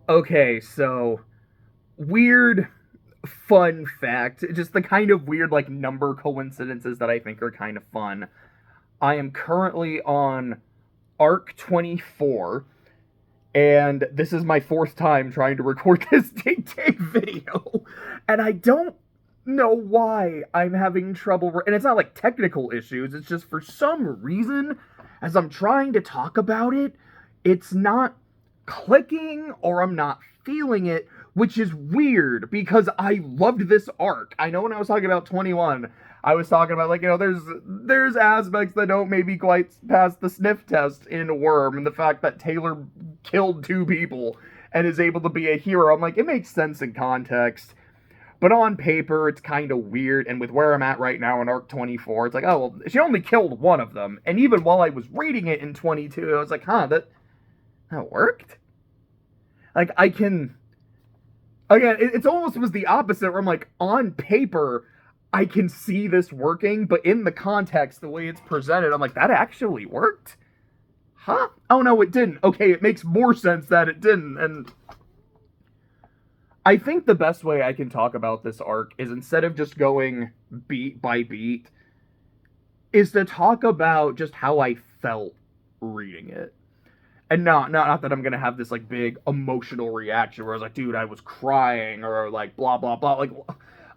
Okay, so weird fun fact, just the kind of weird like number coincidences that I think are kind of fun. I am currently on arc 24 and this is my fourth time trying to record this take video. And I don't know why I'm having trouble. And it's not like technical issues, it's just for some reason, as I'm trying to talk about it, it's not clicking or I'm not feeling it, which is weird because I loved this arc. I know when I was talking about 21, I was talking about like, there's aspects that don't maybe quite pass the sniff test in Worm, and the fact that Taylor killed two people and is able to be a hero. I'm like, it makes sense in context. But on paper, it's kind of weird. And with where I'm at right now in arc 24, it's like, oh, well, she only killed one of them. And even while I was reading it in 22, I was like, that worked? Like, I can. Again, it's almost was the opposite where I'm like, on paper, I can see this working. But in the context, the way it's presented, I'm like, that actually worked? Huh? Oh, no, it didn't. Okay, it makes more sense that it didn't. And I think the best way I can talk about this arc is instead of just going beat by beat, is to talk about just how I felt reading it. And not that I'm gonna have this like big emotional reaction where I was like, dude, I was crying or like blah blah blah. Like,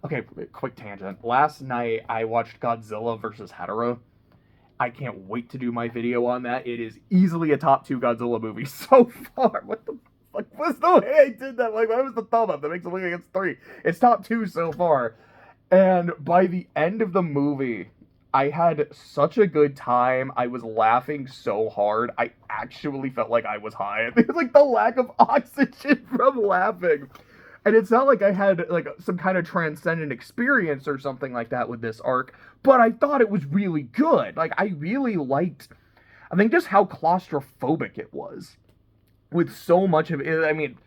okay, quick tangent. Last night I watched Godzilla versus Hedorah. I can't wait to do my video on that. It is easily a top 2 Godzilla movie so far. What the fuck was the way I did that? Like, why was the thumb up? That makes it look like it's 3. It's top 2 so far. And by the end of the movie, I had such a good time. I was laughing so hard. I actually felt like I was high. It was like the lack of oxygen from laughing. And it's not like I had like some kind of transcendent experience or something like that with this arc, but I thought it was really good. Like, I really liked, I think, just how claustrophobic it was. With so much of it, I mean,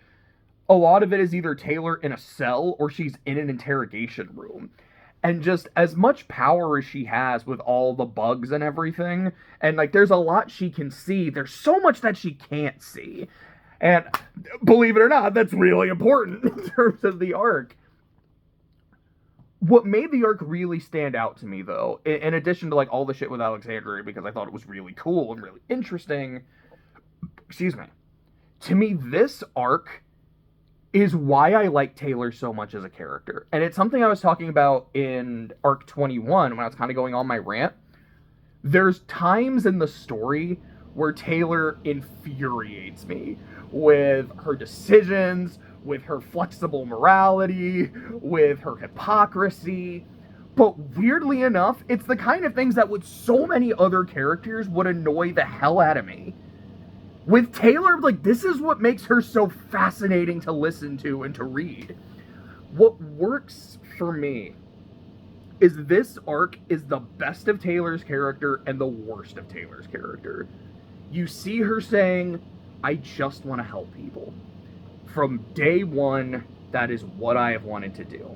a lot of it is either Taylor in a cell or she's in an interrogation room. And just as much power as she has with all the bugs and everything, and like there's a lot she can see, there's so much that she can't see. And believe it or not, that's really important in terms of the arc. What made the arc really stand out to me, though, in addition to like all the shit with Alexandria, because I thought it was really cool and really interesting, excuse me, to me, this arc is why I like Taylor so much as a character. And it's something I was talking about in arc 21 when I was kind of going on my rant. There's times in the story where Taylor infuriates me with her decisions, with her flexible morality, with her hypocrisy. But weirdly enough, it's the kind of things that with so many other characters would annoy the hell out of me. With Taylor, like, this is what makes her so fascinating to listen to and to read. What works for me is this arc is the best of Taylor's character and the worst of Taylor's character. You see her saying, I just want to help people. From day one, that is what I have wanted to do.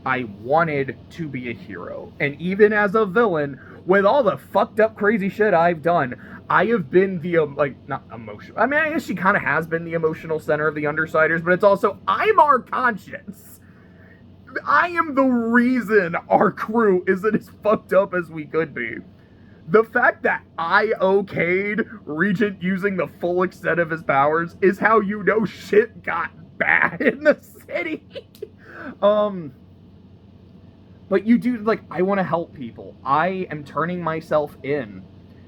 I wanted to be a hero. And even as a villain, with all the fucked up crazy shit I've done, I have been the, not emotional. I mean, I guess she kind of has been the emotional center of the Undersiders, but it's also, I'm our conscience. I am the reason our crew isn't as fucked up as we could be. The fact that I okayed Regent using the full extent of his powers is how you know shit got bad in the city. But you do, like, I want to help people. I am turning myself in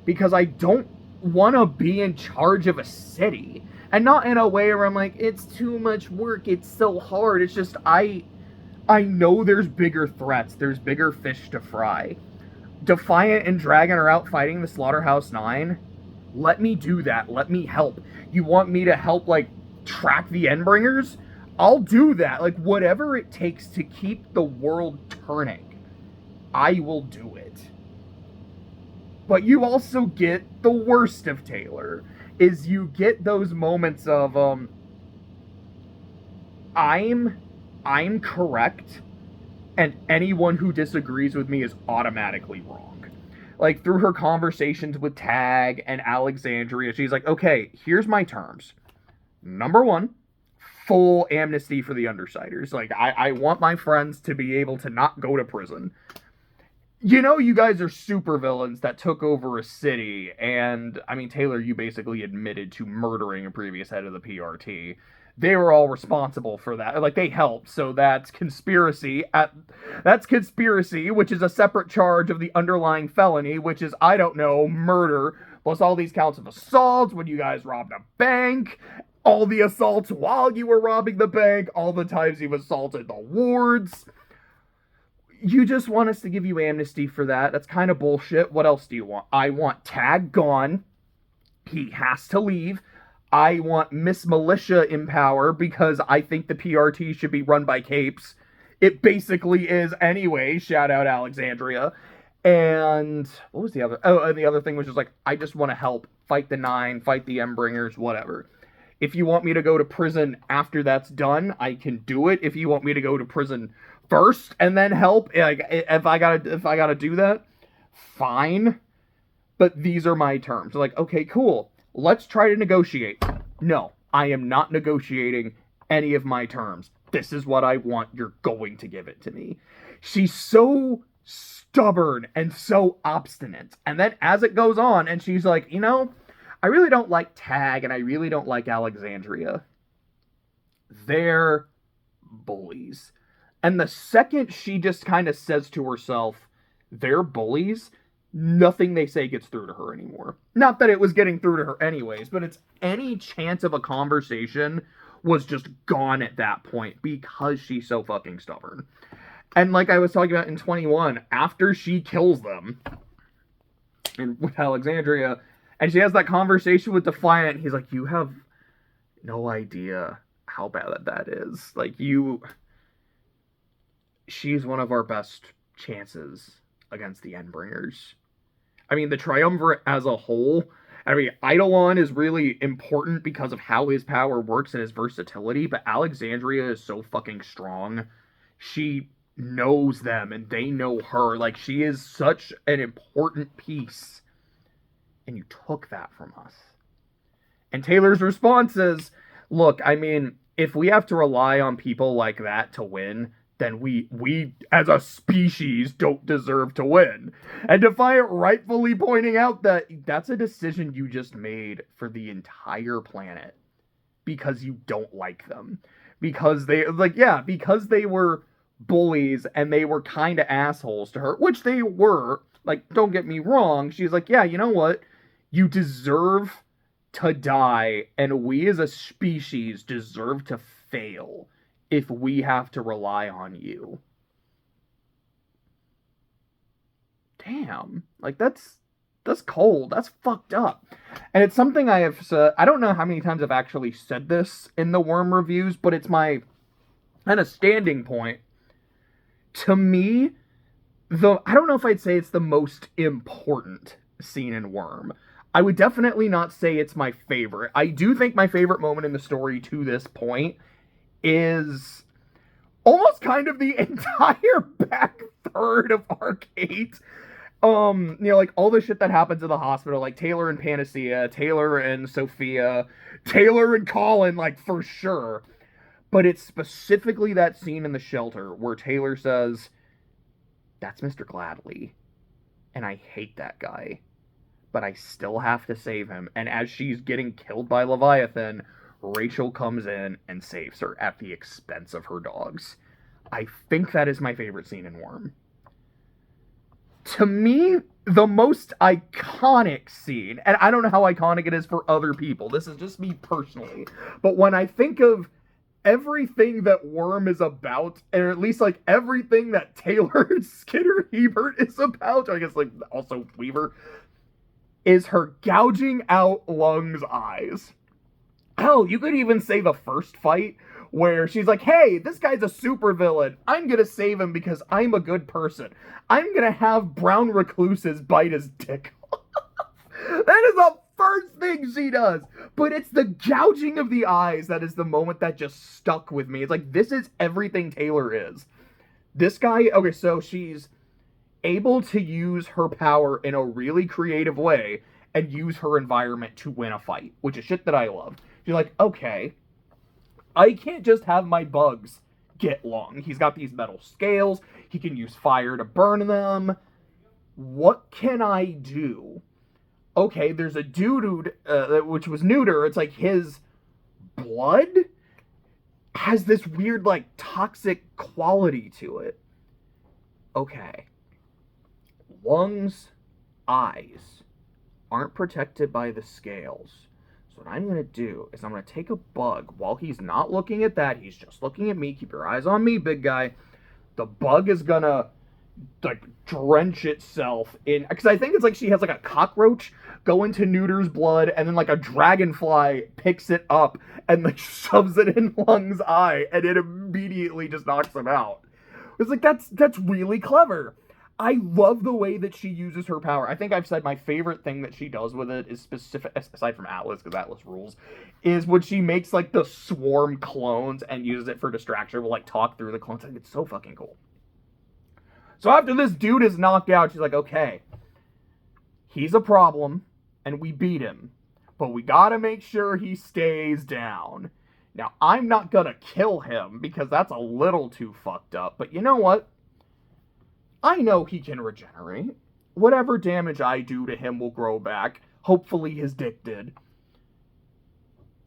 because I don't want to be in charge of a city. And not in a way where I'm like, it's too much work, it's so hard. It's just, I know there's bigger threats, there's bigger fish to fry. Defiant and dragging her out fighting the Slaughterhouse 9, let me do that, let me help. You want me to help, like, track the Endbringers? I'll do that. Like, whatever it takes to keep the world turning, I will do it. But you also get the worst of Taylor, is you get those moments of, I'm correct, and anyone who disagrees with me is automatically wrong. Like, through her conversations with Tag and Alexandria, she's like, okay, here's my terms. Number one, full amnesty for the Undersiders. Like, I want my friends to be able to not go to prison. You know, you guys are supervillains that took over a city, and, I mean, Taylor, you basically admitted to murdering a previous head of the PRT. They were all responsible for that. Like, they helped, so that's conspiracy. That's conspiracy, which is a separate charge of the underlying felony, which is, I don't know, murder, plus all these counts of assaults when you guys robbed a bank, all the assaults while you were robbing the bank, all the times you've assaulted the wards. You just want us to give you amnesty for that. That's kind of bullshit. What else do you want? I want Tag gone. He has to leave. I want Miss Militia in power because I think the PRT should be run by capes. It basically is anyway. Shout out Alexandria. And what was the other? Oh, and the other thing was just like, I just want to help fight the Nine, fight the Endbringers, whatever. If you want me to go to prison after that's done, I can do it. If you want me to go to prison first and then help, like, if I gotta do that, fine. But these are my terms. Like, okay, cool. Let's try to negotiate. No, I am not negotiating any of my terms. This is what I want. You're going to give it to me. She's so stubborn and so obstinate. And then as it goes on, and she's like, you know, I really don't like Tag and I really don't like Alexandria. They're bullies. And the second she just kind of says to herself, they're bullies, nothing they say gets through to her anymore. Not that it was getting through to her anyways, but it's any chance of a conversation was just gone at that point because she's so fucking stubborn. And like I was talking about in 21, after she kills them, and with Alexandria, and she has that conversation with Defiant, he's like, you have no idea how bad that is. Like, she's one of our best chances against the Endbringers. I mean, the Triumvirate as a whole, I mean, Eidolon is really important because of how his power works and his versatility, but Alexandria is so fucking strong. She knows them and they know her. Like, she is such an important piece. And you took that from us. And Taylor's response is, look, I mean, if we have to rely on people like that to win, then we as a species don't deserve to win. And Defiant rightfully pointing out that that's a decision you just made for the entire planet because you don't like them. Because because they were bullies and they were kind of assholes to her, which they were. Like, don't get me wrong. She's like, yeah, you know what? You deserve to die, and we as a species deserve to fail if we have to rely on you. Damn. Like, that's cold. That's fucked up. And it's something I have said, I don't know how many times I've actually said this in the Worm reviews, but it's my kind of standing point. To me, I don't know if I'd say it's the most important scene in Worm. I would definitely not say it's my favorite. I do think my favorite moment in the story to this point is almost kind of the entire back third of Arc 8. You know, like, all the shit that happens in the hospital, like Taylor and Panacea, Taylor and Sophia, Taylor and Colin, like, for sure. But it's specifically that scene in the shelter where Taylor says, that's Mr. Gladly, and I hate that guy, but I still have to save him. And as she's getting killed by Leviathan, Rachel comes in and saves her at the expense of her dogs. I think that is my favorite scene in Worm. To me, the most iconic scene, and I don't know how iconic it is for other people, this is just me personally, but when I think of everything that Worm is about, or at least, like, everything that Taylor Skinner Hebert is about, I guess, like, also Weaver, is her gouging out Lung's eyes. Hell, you could even say the first fight, where she's like, hey, this guy's a supervillain. I'm gonna save him because I'm a good person. I'm gonna have brown recluses bite his dick off. That is the first thing she does. But it's the gouging of the eyes that is the moment that just stuck with me. It's like, this is everything Taylor is. This guy, okay, so she's able to use her power in a really creative way and use her environment to win a fight, which is shit that I love. She's like, okay, I can't just have my bugs get lung. He's got these metal scales. He can use fire to burn them. What can I do? Okay, there's a dude which was neuter. It's like his blood has this weird, like, toxic quality to it. Okay. Lungs, eyes aren't protected by the scales. So what I'm going to do is I'm going to take a bug. While he's not looking at that, he's just looking at me. Keep your eyes on me, big guy. The bug is going to, like, drench itself in, because I think it's like she has like a cockroach go into Neuter's blood, and then like a dragonfly picks it up and like shoves it in Lung's eye, and it immediately just knocks him out. It's like, that's really clever. I love the way that she uses her power. I think I've said my favorite thing that she does with it is specific, aside from Atlas, because Atlas rules, is when she makes like the swarm clones and uses it for distraction. We'll like talk through the clones. I think it's so fucking cool. So after this dude is knocked out, she's like, okay, he's a problem, and we beat him, but we gotta make sure he stays down. Now, I'm not gonna kill him, because that's a little too fucked up, but you know what? I know he can regenerate. Whatever damage I do to him will grow back. Hopefully his dick did.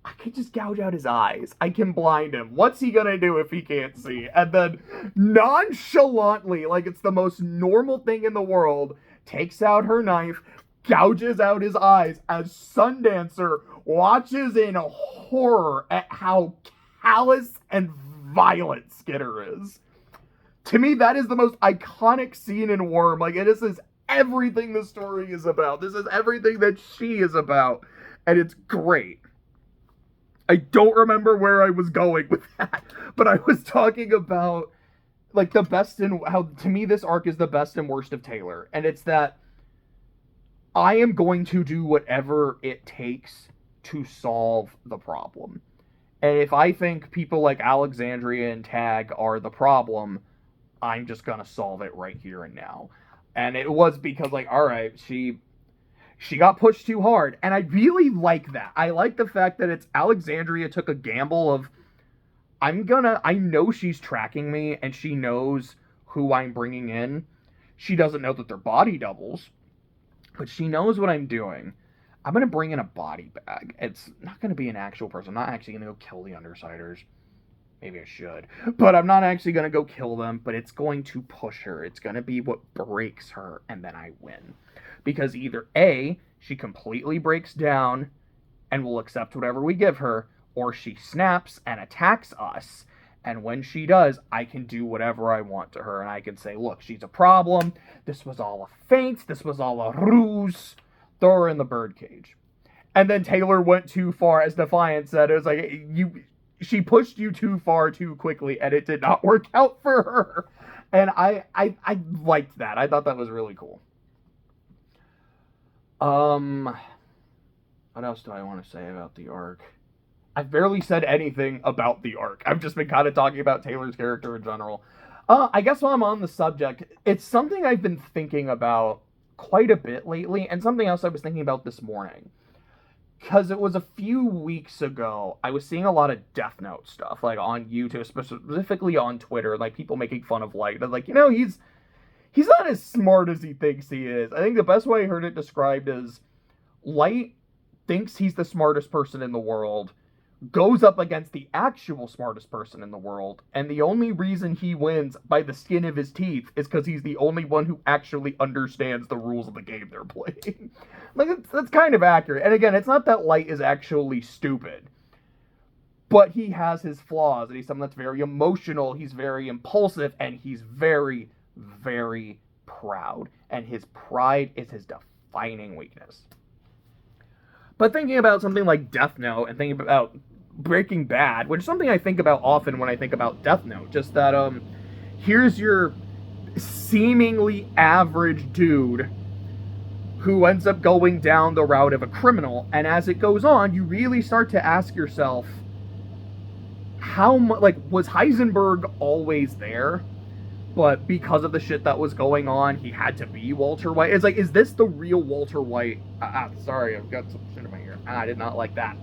I can just gouge out his eyes. I can blind him. What's he gonna do if he can't see? And then nonchalantly, like it's the most normal thing in the world, takes out her knife, gouges out his eyes as Sundancer watches in horror at how callous and violent Skitter is. To me, that is the most iconic scene in Worm. Like, this is everything the story is about. This is everything that she is about. And it's great. I don't remember where I was going with that, but I was talking about, like, the best and how, to me, this arc is the best and worst of Taylor. And it's that I am going to do whatever it takes to solve the problem. And if I think people like Alexandria and Tag are the problem, I'm just gonna solve it right here and now. And it was because, like, alright, she got pushed too hard. And I really like that. I like the fact that it's Alexandria took a gamble of, I know she's tracking me, and she knows who I'm bringing in. She doesn't know that they're body doubles, but she knows what I'm doing. I'm going to bring in a body bag. It's not going to be an actual person. I'm not actually going to go kill the Undersiders. Maybe I should. But I'm not actually going to go kill them, but it's going to push her. It's going to be what breaks her, and then I win. Because either A, she completely breaks down and will accept whatever we give her, or she snaps and attacks us. And when she does, I can do whatever I want to her. And I can say, look, she's a problem. This was all a feint. This was all a ruse. Throw her in the birdcage. And then Taylor went too far, as Defiant said. It was like, she pushed you too far too quickly, and it did not work out for her. And I liked that. I thought that was really cool. What else do I want to say about the arc? I've barely said anything about the arc. I've just been kind of talking about Taylor's character in general. I guess while I'm on the subject, it's something I've been thinking about quite a bit lately, and something else I was thinking about this morning. Because it was a few weeks ago, I was seeing a lot of Death Note stuff, like on YouTube, specifically on Twitter, like people making fun of Light. Like, you know, he's not as smart as he thinks he is. I think the best way I heard it described is Light thinks he's the smartest person in the world, goes up against the actual smartest person in the world, and the only reason he wins by the skin of his teeth is because he's the only one who actually understands the rules of the game they're playing. Like, that's kind of accurate. And again, it's not that Light is actually stupid, but he has his flaws, and he's someone that's very emotional, he's very impulsive, and he's very, very proud. And his pride is his defining weakness. But thinking about something like Death Note and thinking about Breaking Bad, which is something I think about often when I think about Death Note, just that, here's your seemingly average dude who ends up going down the route of a criminal, and as it goes on, you really start to ask yourself, how much, like, was Heisenberg always there? But because of the shit that was going on, he had to be Walter White. It's like, is this the real Walter White? Sorry, I've got some shit in my ear. I did not like that.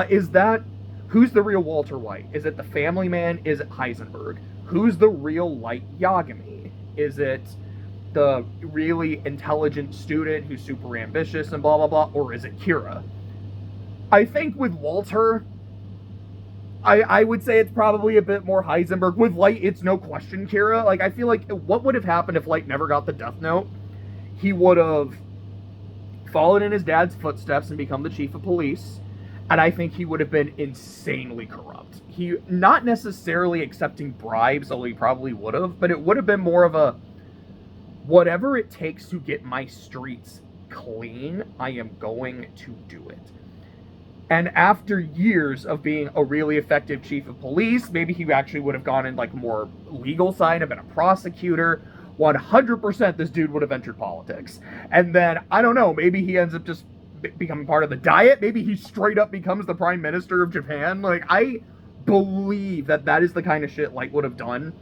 Is that Who's the real Walter White? Is it the family man? Is it Heisenberg? Who's the real Light Yagami? Is it the really intelligent student who's super ambitious and blah, blah, blah? Or is it Kira? I think with Walter, I would say it's probably a bit more Heisenberg. With Light, it's no question Kira. Like, I feel like what would have happened if Light never got the Death Note? He would have followed in his dad's footsteps and become the chief of police. And I think he would have been insanely corrupt. He, not necessarily accepting bribes, although he probably would have, but it would have been more of a, whatever it takes to get my streets clean, I am going to do it. And after years of being a really effective chief of police, maybe he actually would have gone in like more legal side and been a prosecutor. 100% this dude would have entered politics. And then, I don't know, maybe he ends up just becoming part of the Diet. Maybe he straight up becomes the prime minister of Japan. Like, I believe that that is the kind of shit Light would have done.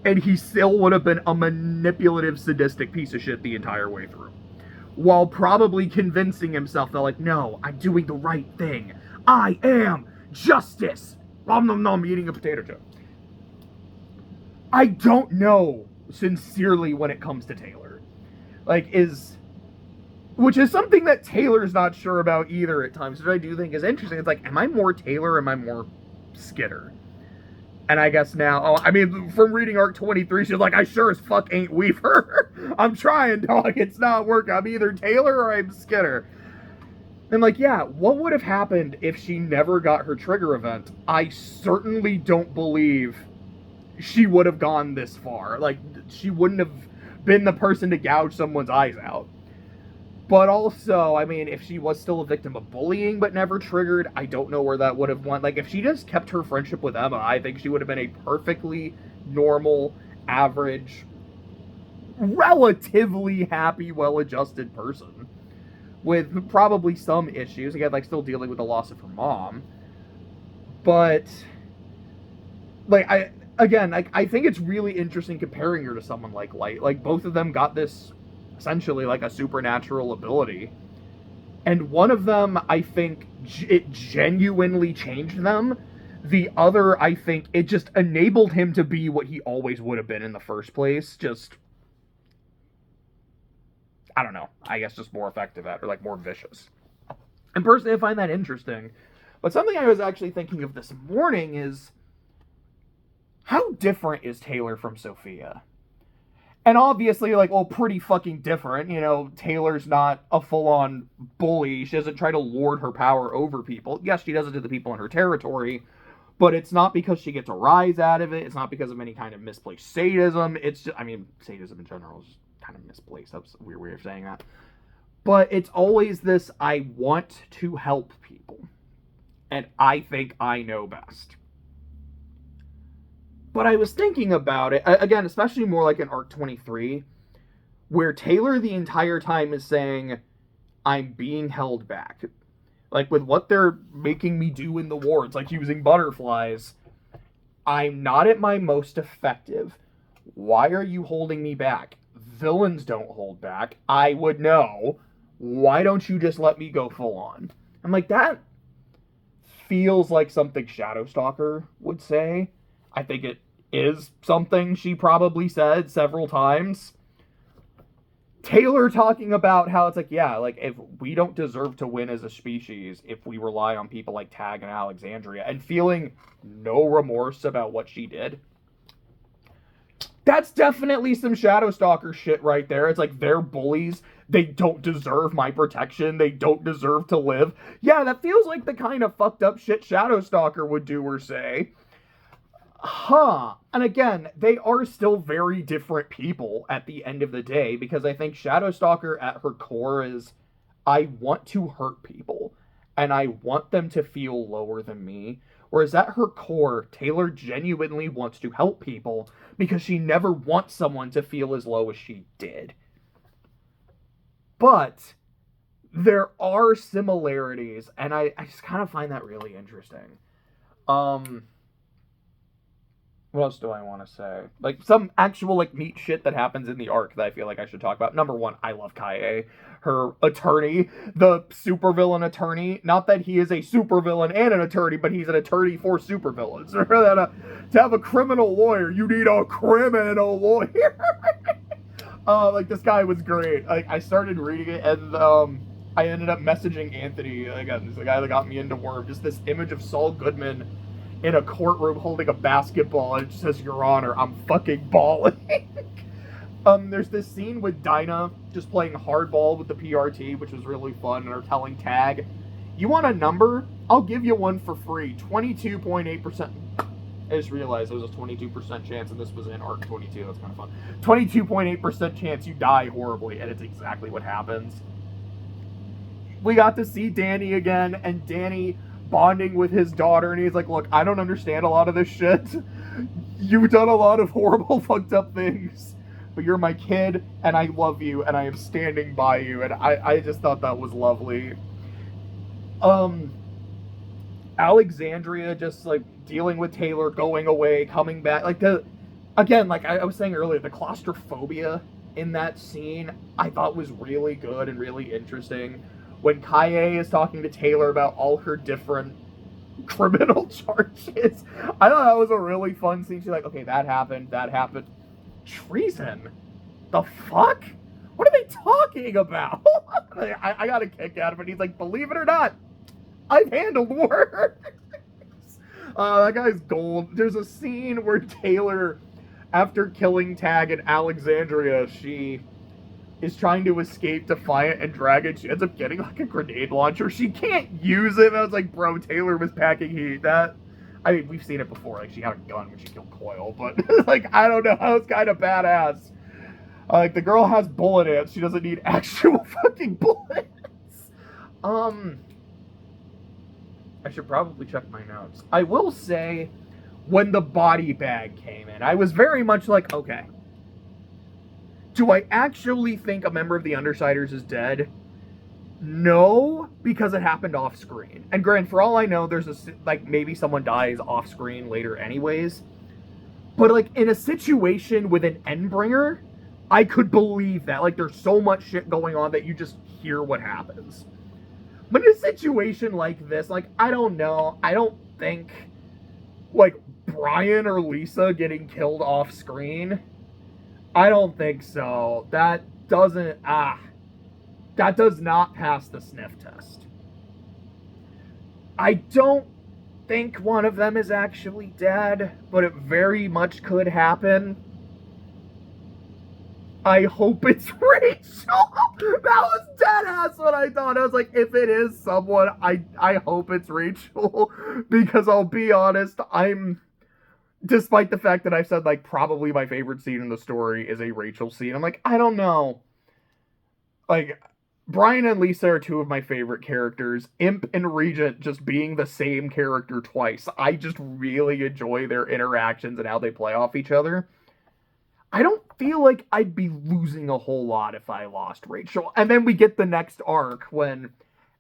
And he still would have been a manipulative, sadistic piece of shit the entire way through. While probably convincing himself that, like, no, I'm doing the right thing. I am justice. Nom nom nom, eating a potato chip. I don't know, sincerely, when it comes to Taylor. Like, which is something that Taylor's not sure about either at times, which I do think is interesting. It's like, am I more Taylor or am I more Skitter? And I guess now, from reading Arc 23, she's like, I sure as fuck ain't Weaver. I'm trying, dog. It's not working. I'm either Taylor or I'm Skitter. And like, yeah, what would have happened if she never got her trigger event? I certainly don't believe she would have gone this far. Like, she wouldn't have been the person to gouge someone's eyes out. But also, I mean, if she was still a victim of bullying but never triggered, I don't know where that would have went. Like, if she just kept her friendship with Emma, I think she would have been a perfectly normal, average, relatively happy, well-adjusted person. With probably some issues. Again, like, still dealing with the loss of her mom. But, like, I think it's really interesting comparing her to someone like Light. Like, both of them got this, essentially, like, a supernatural ability. And one of them, I think, it genuinely changed them. The other, I think, it just enabled him to be what he always would have been in the first place. Just, I don't know, I guess just more effective at, or, like, more vicious. And personally, I find that interesting. But something I was actually thinking of this morning is, how different is Taylor from Sophia? And obviously, like, well, pretty fucking different. You know, Taylor's not a full-on bully. She doesn't try to lord her power over people. Yes, she does it to the people in her territory, but it's not because she gets a rise out of it. It's not because of any kind of misplaced sadism. It's just, I mean, sadism in general is kind of misplaced. That's a weird way of saying that. But it's always this, I want to help people. And I think I know best. But I was thinking about it, again, especially more like in Arc 23, where Taylor the entire time is saying, I'm being held back. Like, with what they're making me do in the wards, like using butterflies, I'm not at my most effective. Why are you holding me back? Villains don't hold back. I would know. Why don't you just let me go full on? I'm like, that feels like something Shadowstalker would say. I think it is something she probably said several times. Taylor talking about how it's like, yeah, like, if we don't deserve to win as a species if we rely on people like Tag and Alexandria, and feeling no remorse about what she did. That's definitely some Shadowstalker shit right there. It's like, they're bullies. They don't deserve my protection. They don't deserve to live. Yeah, that feels like the kind of fucked up shit Shadowstalker would do or say. And again, they are still very different people at the end of the day, because I think Shadowstalker at her core is, I want to hurt people, and I want them to feel lower than me. Whereas at her core, Taylor genuinely wants to help people, because she never wants someone to feel as low as she did. But there are similarities, and I just kind of find that really interesting. What else do I want to say? Like, some actual, like, neat shit that happens in the arc that I feel like I should talk about. Number one, I love Kaie. Her attorney, the supervillain attorney. Not that he is a supervillain and an attorney, but he's an attorney for supervillains. To have a criminal lawyer, you need a criminal lawyer. Like, this guy was great. Like, I started reading it, and I ended up messaging Anthony. Again, this is the guy that got me into Worm. Just this image of Saul Goodman in a courtroom holding a basketball, and it just says, "Your Honor, I'm fucking balling." There's this scene with Dinah just playing hardball with the PRT, which was really fun, and her telling Tag, "You want a number? I'll give you one for free. 22.8%. I just realized there was a 22% chance, and this was in Arc 22. That's kind of fun. 22.8% chance you die horribly, and it's exactly what happens. We got to see Danny again, and Danny bonding with his daughter, and he's like, "Look, I don't understand a lot of this shit. You've done a lot of horrible, fucked up things, but you're my kid, and I love you, and I am standing by you." And I just thought that was lovely. Alexandria just, like, dealing with Taylor, going away, coming back, like, again, like I was saying earlier, the claustrophobia in that scene I thought was really good and really interesting. When Kaie is talking to Taylor about all her different criminal charges, I thought that was a really fun scene. She's like, "Okay, that happened. Treason? The fuck? What are they talking about?" I got a kick out of it. He's like, "Believe it or not, I've handled worse." That guy's gold. There's a scene where Taylor, after killing Tag in Alexandria, she is trying to escape Defiant and Dragon. She ends up getting, like, a grenade launcher. She can't use it. I was like, bro, Taylor was packing heat. I mean, we've seen it before. Like, she had a gun when she killed Coil, but, like, I don't know. That was kind of badass. Like, the girl has bullet ants. She doesn't need actual fucking bullets. I should probably check my notes. I will say, when the body bag came in, I was very much like, okay, do I actually think a member of the Undersiders is dead? No, because it happened off screen. And granted, for all I know, there's like, maybe someone dies off screen later anyways. But, like, in a situation with an Endbringer, I could believe that. Like, there's so much shit going on that you just hear what happens. But in a situation like this, like, I don't know. I don't think, like, Brian or Lisa getting killed off screen, I don't think so. That does not pass the sniff test. I don't think one of them is actually dead, but it very much could happen. I hope it's Rachel. That was dead ass what I thought. I was like, if it is someone, I hope it's Rachel. Because I'll be honest, despite the fact that I've said, like, probably my favorite scene in the story is a Rachel scene, I'm like, I don't know. Like, Brian and Lisa are two of my favorite characters. Imp and Regent just being the same character twice. I just really enjoy their interactions and how they play off each other. I don't feel like I'd be losing a whole lot if I lost Rachel. And then we get the next arc when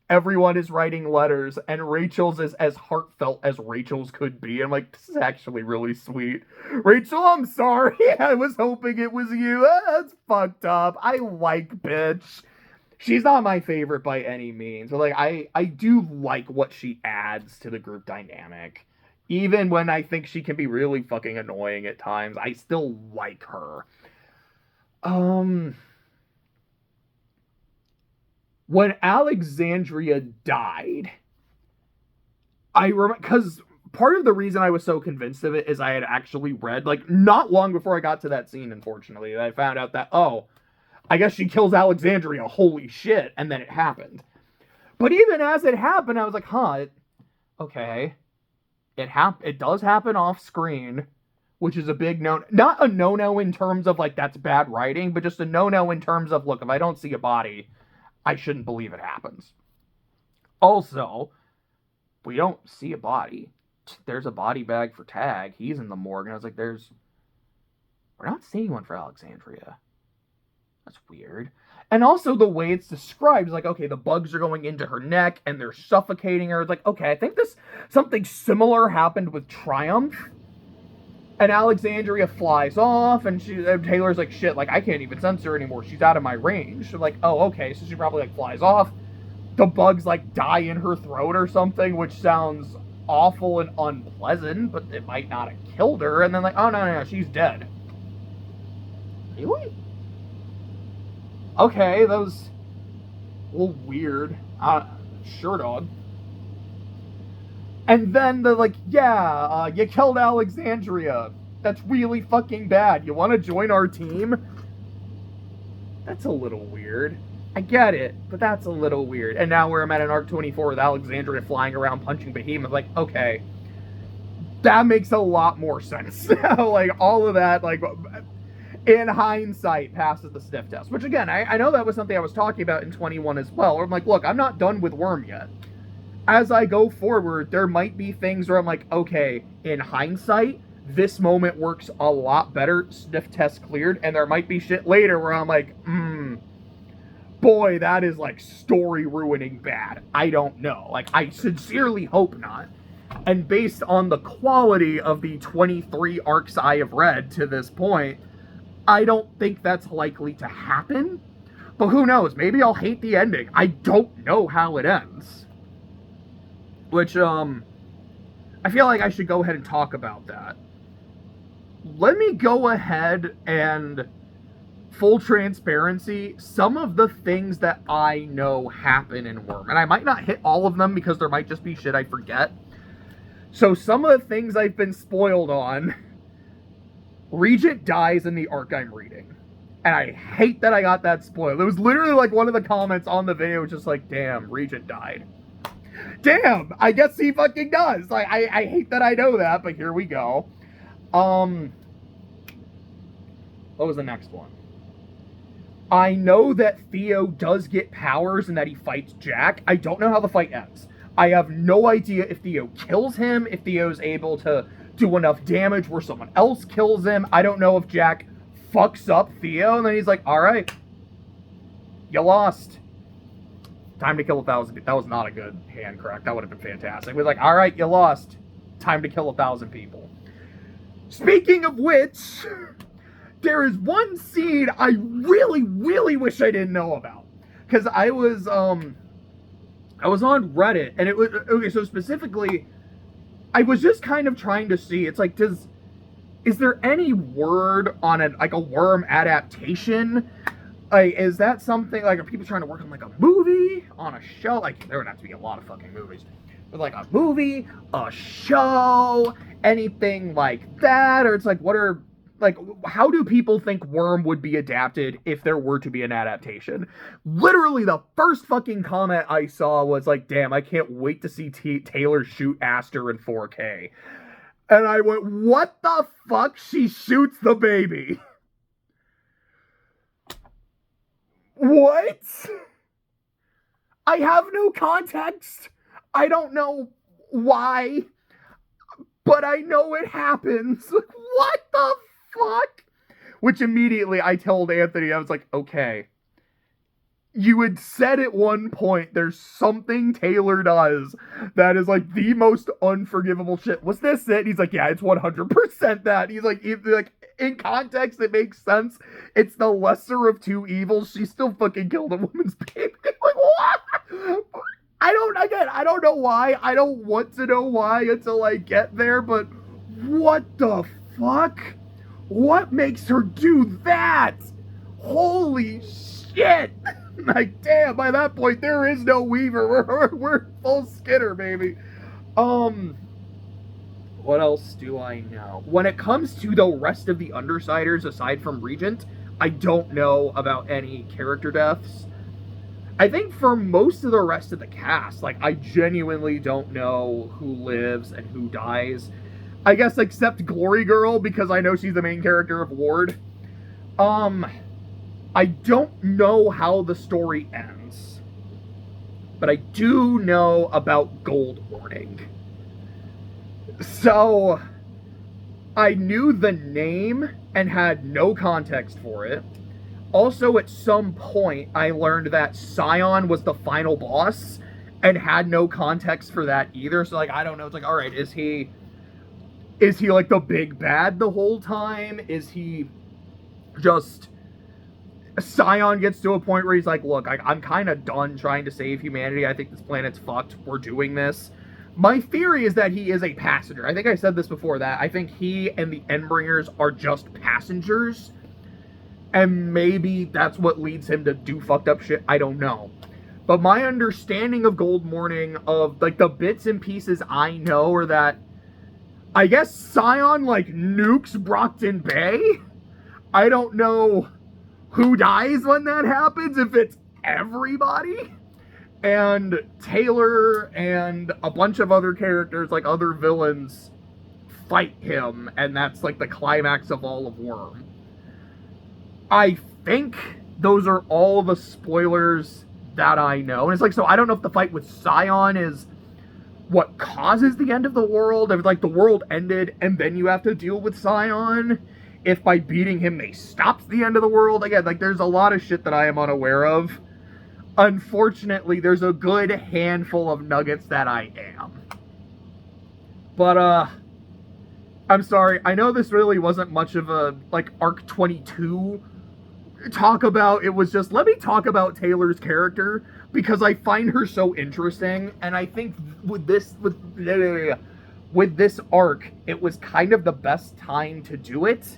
everyone is writing letters, and Rachel's is as heartfelt as Rachel's could be. I'm like, this is actually really sweet. Rachel, I'm sorry. I was hoping it was you. That's fucked up. I like bitch. She's not my favorite by any means, but, like, I do like what she adds to the group dynamic. Even when I think she can be really fucking annoying at times, I still like her. When Alexandria died, I remember, because part of the reason I was so convinced of it is I had actually read, like, not long before I got to that scene, unfortunately, I found out that, oh, I guess she kills Alexandria, holy shit, and then it happened. But even as it happened, I was like, okay. It does happen off screen, which is a big no. Not a no-no in terms of, like, that's bad writing, but just a no-no in terms of, look, if I don't see a body, I shouldn't believe it happens. Also, we don't see a body. There's a body bag for Tag. He's in the morgue, and I was like, we're not seeing one for Alexandria. That's weird. And also the way it's described is like, okay, the bugs are going into her neck and they're suffocating her. It's like, okay, I think something similar happened with Triumph. And Alexandria flies off, and Taylor's like, shit, like, I can't even sense her anymore. She's out of my range. So like, oh, okay, so she probably, like, flies off. The bugs, like, die in her throat or something, which sounds awful and unpleasant, but it might not have killed her. And then, like, oh, no, she's dead. Really? Okay, that was a little weird. Sure, dog. And then they're like, yeah, you killed Alexandria. That's really fucking bad. You want to join our team? That's a little weird. I get it, but that's a little weird. And now we're at an Arc 24 with Alexandria flying around punching Behemoth. Like, okay. That makes a lot more sense. Like, all of that, like, in hindsight, passes the sniff test. Which, again, I know that was something I was talking about in 21 as well. Where I'm like, look, I'm not done with Worm yet. As I go forward, there might be things where I'm like, okay, in hindsight, this moment works a lot better, sniff test cleared, and there might be shit later where I'm like, boy, that is, like, story-ruining bad. I don't know. Like, I sincerely hope not. And based on the quality of the 23 arcs I have read to this point, I don't think that's likely to happen. But who knows? Maybe I'll hate the ending. I don't know how it ends. Which, I feel like I should go ahead and talk about that. Let me go ahead and, full transparency, some of the things that I know happen in Worm. And I might not hit all of them because there might just be shit I forget. So some of the things I've been spoiled on, Regent dies in the arc I'm reading. And I hate that I got that spoiled. It was literally like one of the comments on the video was just like, damn, Regent died. Damn, I guess he fucking does. Like, I hate that I know that, but here we go. What was the next one? I know that Theo does get powers and that he fights Jack. I don't know how the fight ends. I have no idea if Theo kills him, if Theo's able to do enough damage where someone else kills him. I don't know if Jack fucks up Theo and then he's like, alright, you lost. Time to kill 1,000. That was not a good hand crack. That would have been fantastic. We're like, all right, you lost. Time to kill 1,000 people. Speaking of which, there is one scene I really, really wish I didn't know about. Because I was on Reddit, and it was, okay, so specifically, I was just kind of trying to see, it's like, is there any word on a Worm adaptation? Like, is that something, like, are people trying to work on, like, a movie, on a show? Like, there would have to be a lot of fucking movies. But, like, a movie, a show, anything like that? Or it's like, how do people think Worm would be adapted if there were to be an adaptation? Literally, the first fucking comment I saw was like, damn, I can't wait to see Taylor shoot Aster in 4K. And I went, what the fuck? She shoots the baby. What? I have no context. I don't know why, but I know it happens. What the fuck? Which immediately I told Anthony, I was like, okay, you had said at one point there's something Taylor does that is like the most unforgivable shit. Was this it? He's like, yeah, it's 100% that. He's like, in context, it makes sense. It's the lesser of two evils. She still fucking killed a woman's baby. Like, what? I don't know why. I don't want to know why until I get there, but what the fuck? What makes her do that? Holy shit. Like, damn, by that point, there is no Weaver. We're full Skinner, baby. What else do I know? When it comes to the rest of the Undersiders, aside from Regent, I don't know about any character deaths. I think for most of the rest of the cast, like, I genuinely don't know who lives and who dies. I guess except Glory Girl, because I know she's the main character of Ward. I don't know how the story ends. But I do know about Gold Warning. So, I knew the name and had no context for it. Also, at some point, I learned that Scion was the final boss and had no context for that either. So, like, I don't know. It's like, all right, is he Is he like the big bad the whole time? Is he just... Scion gets to a point where he's like, look, I'm kind of done trying to save humanity. I think this planet's fucked. We're doing this. My theory is that he is a passenger. I think I said this before, that I think he and the Endbringers are just passengers. And maybe that's what leads him to do fucked up shit. I don't know. But my understanding of Gold Morning, of like the bits and pieces I know, are that I guess Scion like nukes Brockton Bay. I don't know who dies when that happens, if it's everybody. And Taylor and a bunch of other characters, like other villains, fight him, and that's like the climax of all of Worm. I think those are all the spoilers that I know. And it's like, so I don't know if the fight with Scion is what causes the end of the world, if like the world ended and then you have to deal with Scion, if by beating him they stops the end of the world. Again, like there's a lot of shit that I am unaware of. Unfortunately, there's a good handful of nuggets that I am. But, I'm sorry. I know this really wasn't much of a, like, Arc 22 talk about. It was just, let me talk about Taylor's character, because I find her so interesting, and I think with this arc, it was kind of the best time to do it.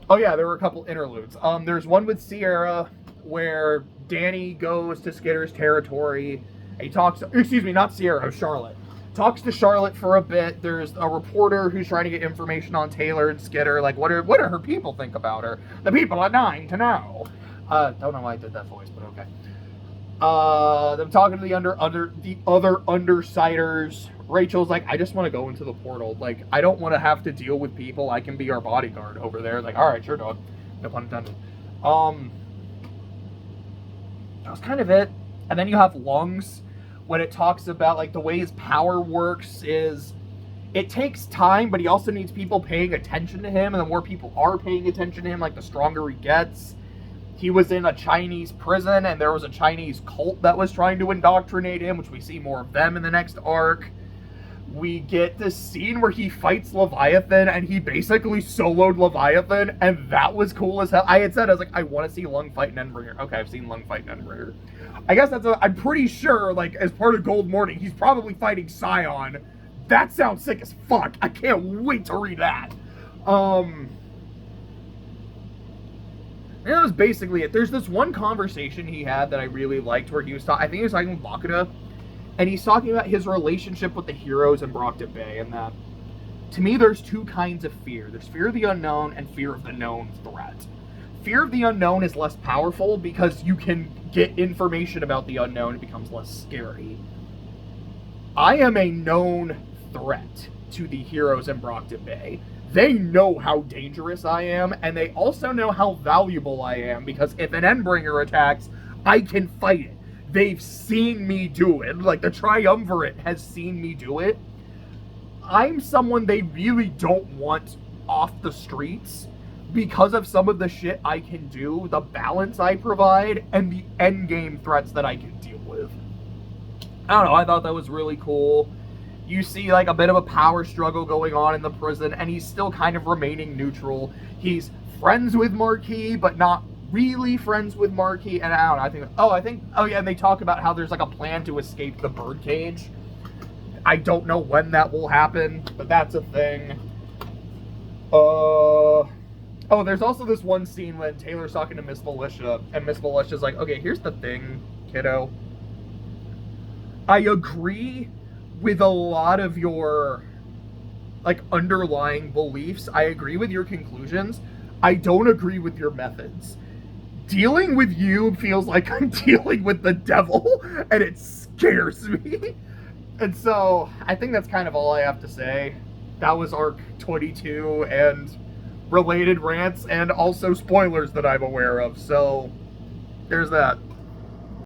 Oh yeah, there were a couple interludes. There's one with Sierra, where Danny goes to Skitter's territory. He talks, excuse me, not Sierra, Charlotte. Talks to Charlotte for a bit. There's a reporter who's trying to get information on Taylor and Skitter. Like, what do her people think about her? The people are dying to know. Don't know why I did that voice, but okay. Them talking to the other Undersiders. Rachel's like, I just want to go into the portal. Like, I don't want to have to deal with people. I can be our bodyguard over there. Like, all right, sure, dog. No pun intended. That was kind of it. And then you have Lungs, when it talks about like the way his power works is it takes time, but he also needs people paying attention to him, and the more people are paying attention to him, like the stronger he gets. He was in a Chinese prison, and there was a Chinese cult that was trying to indoctrinate him, which we see more of them in the next arc. We get this scene where he fights Leviathan, and he basically soloed Leviathan, and that was cool as hell. I had said, I was like, I want to see Lung fight an Endbringer. Okay, I've seen Lung fight an Endbringer. I guess I'm pretty sure, like, as part of Gold Morning, he's probably fighting Scion. That sounds sick as fuck. I can't wait to read that. And that was basically it. There's this one conversation he had that I really liked where he was talking, I think he was talking with Bakuda, and he's talking about his relationship with the heroes in Brockton Bay, and that, to me, there's two kinds of fear. There's fear of the unknown and fear of the known threat. Fear of the unknown is less powerful because you can get information about the unknown. It becomes less scary. I am a known threat to the heroes in Brockton Bay. They know how dangerous I am, and they also know how valuable I am, because if an Endbringer attacks, I can fight it. They've seen me do it. Like, the Triumvirate has seen me do it. I'm someone they really don't want off the streets because of some of the shit I can do, the balance I provide, and the endgame threats that I can deal with. I don't know, I thought that was really cool. You see, like, a bit of a power struggle going on in the prison, and he's still kind of remaining neutral. He's friends with Marquis, but not really friends with Marquis, and I don't know, oh yeah, and they talk about how there's, like, a plan to escape the birdcage. I don't know when that will happen, but that's a thing. Oh, there's also this one scene when Taylor's talking to Miss Militia, and Miss Militia's like, okay, here's the thing, kiddo. I agree with a lot of your, like, underlying beliefs. I agree with your conclusions. I don't agree with your methods. Dealing with you feels like I'm dealing with the devil, and it scares me. And so, I think that's kind of all I have to say. That was Arc 22, and related rants, and also spoilers that I'm aware of, so there's that.